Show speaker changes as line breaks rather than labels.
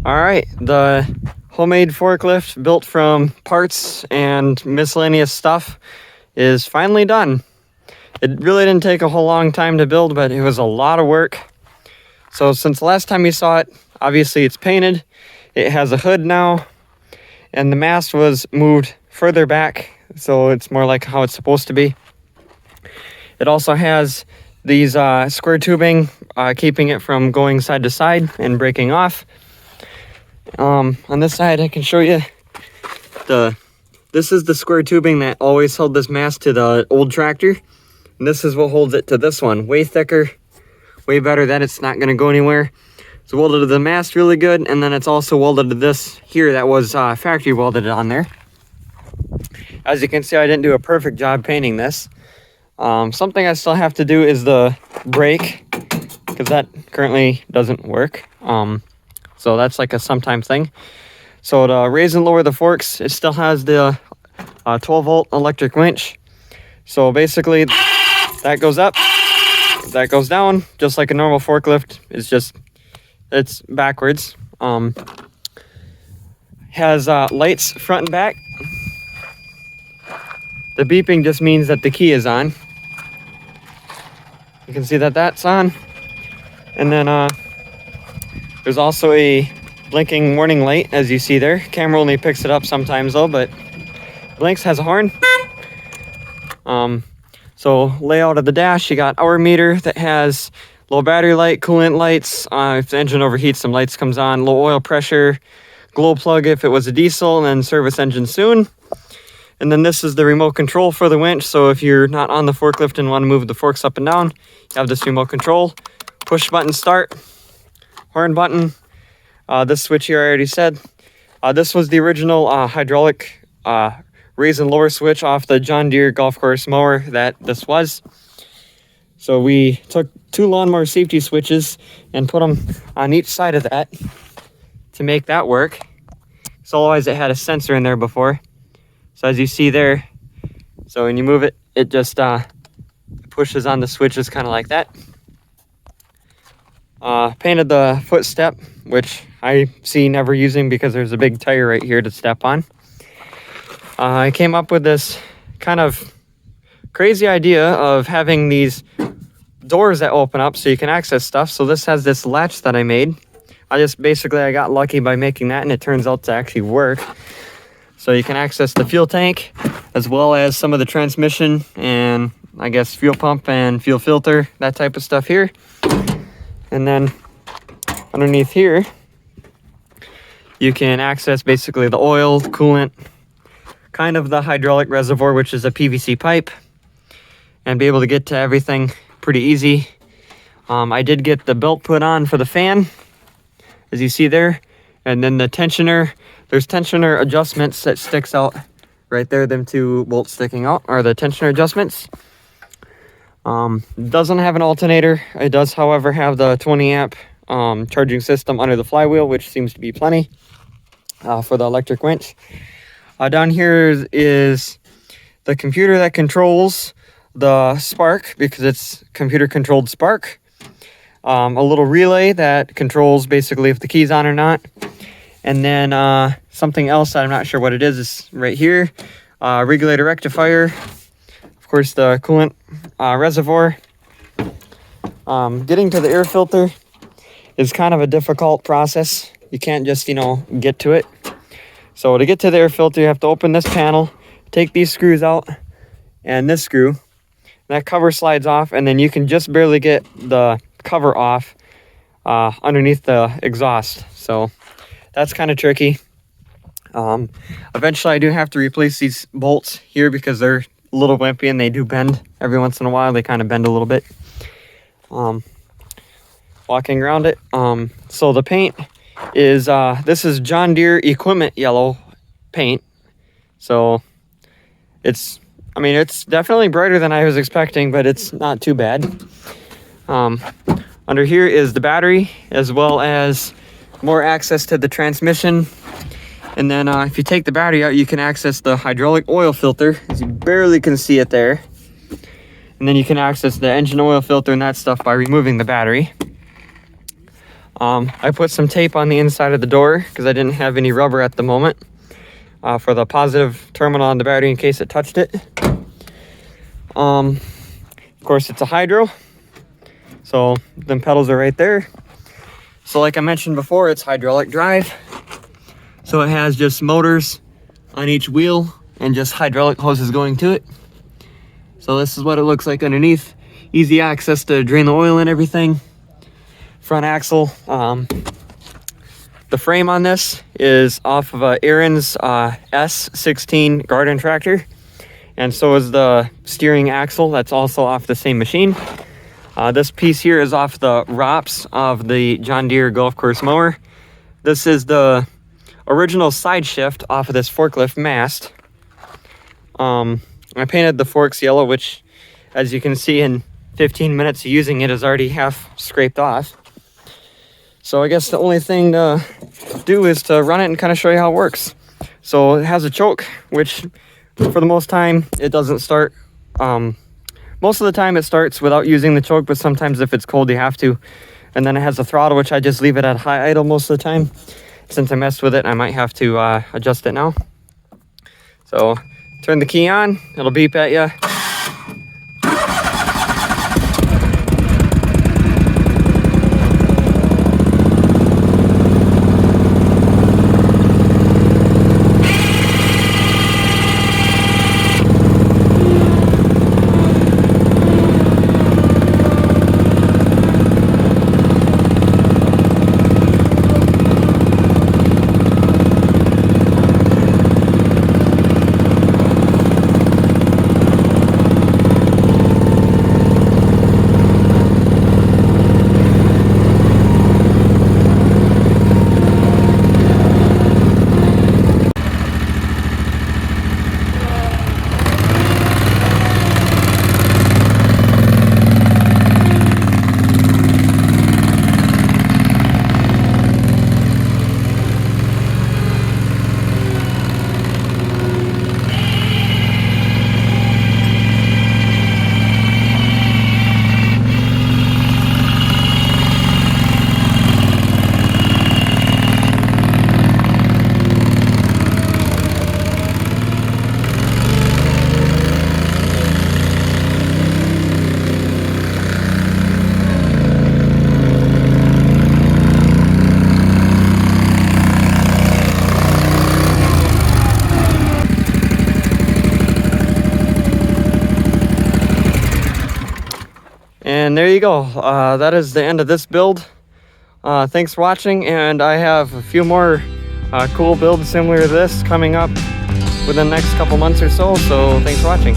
All right, the homemade forklift built from parts and miscellaneous stuff is finally done. It really didn't take a whole long time to build, but it was a lot of work. So since the last time you saw it, obviously it's painted. It has a hood now, and the mast was moved further back, so it's more like how it's supposed to be. It also has these square tubing, keeping it from going side to side and breaking off. On this side, I can show you this is the square tubing that always held this mast to the old tractor. And this is what holds it to this one. Way thicker, way better, that it's not going to go anywhere. It's welded to the mast really good, and then it's also welded to this here that was factory welded on there. As you can see, I didn't do a perfect job painting this. Something I still have to do is the brake, because that currently doesn't work. So that's like a sometime thing. So to raise and lower the forks, it still has the 12 volt electric winch. So basically that goes up, that goes down, just like a normal forklift. It's backwards. Has lights front and back. The beeping just means that the key is on. You can see that that's on. And then there's also a blinking warning light, as you see there. Camera only picks it up sometimes though, but blinks, has a horn. So layout of the dash, you got hour meter that has low battery light, coolant lights. If the engine overheats, some lights comes on. Low oil pressure, glow plug if it was a diesel, and then service engine soon. And then this is the remote control for the winch. So if you're not on the forklift and want to move the forks up and down, you have this remote control. Push button start, horn button. This switch here I already said. This was the original hydraulic raise and lower switch off the John Deere golf course mower that this was. So we took 2 lawnmower safety switches and put them on each side of that to make that work. So otherwise it had a sensor in there before. So as you see there, so when you move it, it just pushes on the switches kind of like that. Painted the footstep, which I see never using because there's a big tire right here to step on. I came up with this kind of crazy idea of having these doors that open up so you can access stuff. So this has this latch that I made. I got lucky by making that, and it turns out to actually work. So you can access the fuel tank as well as some of the transmission and I guess fuel pump and fuel filter, that type of stuff here. And then underneath here, you can access basically the oil, coolant, kind of the hydraulic reservoir, which is a PVC pipe, and be able to get to everything pretty easy. I did get the belt put on for the fan, as you see there, and then the tensioner. There's tensioner adjustments that sticks out right there. Them 2 bolts sticking out are the tensioner adjustments. Doesn't have an alternator. It does, however, have the 20 amp charging system under the flywheel, which seems to be plenty for the electric winch. Down here is the computer that controls the spark, because it's computer controlled spark. A little relay that controls basically if the key's on or not. And then something else that I'm not sure what it is right here. Regulator rectifier. Of course, the coolant reservoir. Getting to the air filter is kind of a difficult process. You can't just, get to it. So to get to the air filter, you have to open this panel, take these screws out, and this screw. That cover slides off, and then you can just barely get the cover off underneath the exhaust. So that's kind of tricky. Eventually I do have to replace these bolts here because they're a little wimpy and they do bend every once in a while. They kind of bend a little bit. Walking around it. So the paint is, this is John Deere equipment yellow paint. So it's definitely brighter than I was expecting, but it's not too bad. Under here is the battery, as well as more access to the transmission. And then if you take the battery out, you can access the hydraulic oil filter, as you barely can see it there. And then you can access the engine oil filter and that stuff by removing the battery. I put some tape on the inside of the door because I didn't have any rubber at the moment for the positive terminal on the battery in case it touched it. Of course, it's a hydro, so the pedals are right there. So like I mentioned before, it's hydraulic drive. So it has just motors on each wheel and just hydraulic hoses going to it. So this is what it looks like underneath. Easy access to drain the oil and everything. Front axle. The frame on this is off of Aaron's S16 garden tractor. And so is the steering axle. That's also off the same machine. This piece here is off the ROPS of the John Deere golf course mower. This is the original side shift off of this forklift mast. I painted the forks yellow, which, as you can see, in 15 minutes of using it is already half scraped off. So I guess the only thing to do is to run it and kind of show you how it works. So it has a choke, which for the most time it doesn't start. Most of the time it starts without using the choke, but sometimes if it's cold you have to. And then it has a throttle, which I just leave it at high idle most of the time. Since I messed with it, I might have to adjust it now. So turn the key on, it'll beep at you. And there you go. That is the end of this build. Thanks for watching, and I have a few more cool builds similar to this coming up within the next couple months or so. So thanks for watching.